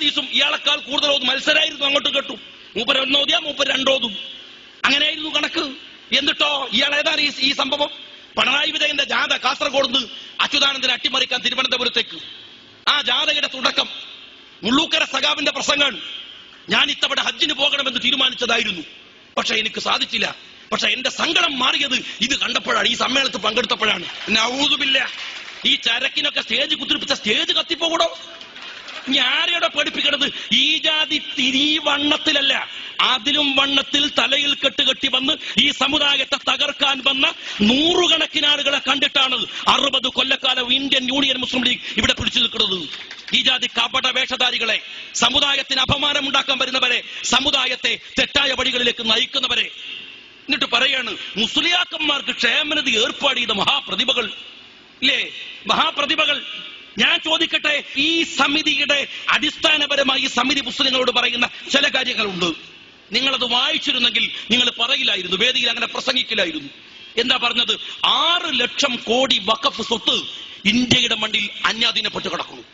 ഇയാളെക്കാൾ കൂടുതൽ ഓതും. മത്സരമായിരുന്നു, അങ്ങോട്ട് കേട്ടു. മൂപ്പര് ഒന്നോതിയാ മൂപ്പര് രണ്ടോതും. അങ്ങനെയായിരുന്നു കണക്ക്. എന്നിട്ടോ ഇയാൾ ഏതാണ് ഈ സംഭവം? പിണറായി വിജയന്റെ ജാഥ കാസർഗോഡ് അച്യുതാനന്ദനെ അട്ടിമറിക്കാൻ തിരുവനന്തപുരത്തേക്ക്. ആ ജാഥയുടെ തുടക്കം മുള്ളൂക്കര സഖാവിന്റെ പ്രസംഗമാണ്. ഞാൻ ഇത്തവണ ഹജ്ജിന് പോകണമെന്ന് തീരുമാനിച്ചതായിരുന്നു, പക്ഷെ എനിക്ക് സാധിച്ചില്ല. പക്ഷെ എന്റെ സങ്കടം മാറിയത് ഇത് കണ്ടപ്പോഴാണ്, ഈ സമ്മേളനത്തിൽ പങ്കെടുത്തപ്പോഴാണ്. നഊദുബില്ലാ, ഈ ചരക്കിനൊക്കെ സ്റ്റേജ് കുത്തിരിപ്പിച്ച സ്റ്റേജ് കത്തിപ്പോകൂടോ? ഞാരെയുടെ പഠിപ്പിക്കണത് ഈ ജാതി ഈ വണ്ണത്തിലല്ല, അതിലും വണ്ണത്തിൽ തലയിൽ കെട്ടുകെട്ടി വന്ന് ഈ സമുദായത്തെ തകർക്കാൻ വന്ന നൂറുകണക്കിന് ആളുകളെ കണ്ടിട്ടാണ് 60 കൊല്ലക്കാലം ഇന്ത്യൻ യൂണിയൻ മുസ്ലിം ലീഗ് ഇവിടെ പിടിച്ചു നിൽക്കുന്നത്. ഈ ജാതി കപട വേഷധാരികളെ, സമുദായത്തിന് അപമാനം ഉണ്ടാക്കാൻ വരുന്നവരെ, സമുദായത്തെ തെറ്റായ വഴികളിലേക്ക് നയിക്കുന്നവരെ. എന്നിട്ട് പറയാണ് മുസ്ലിയാക്കന്മാർക്ക് ക്ഷേമനിധി ഏർപ്പാട് ചെയ്ത മഹാപ്രതിഭകൾ ഇല്ലേ, മഹാപ്രതിഭകൾ. ഞാൻ ചോദിക്കട്ടെ, ഈ സമിതിയുടെ അടിസ്ഥാനപരമായി ഈ സമിതി മുസ്ലിങ്ങളോട് പറയുന്ന ചില കാര്യങ്ങളുണ്ട്. നിങ്ങളത് വായിച്ചിരുന്നെങ്കിൽ നിങ്ങൾ പറയില്ലായിരുന്നു, വേദിയിൽ അങ്ങനെ പ്രസംഗിക്കില്ലായിരുന്നു. എന്താ പറഞ്ഞത്? 6 ലക്ഷം കോടി വഖഫ് സ്വത്ത് ഇന്ത്യയുടെ മണ്ണിൽ അന്യാധീനപ്പെട്ട് കിടക്കുന്നു.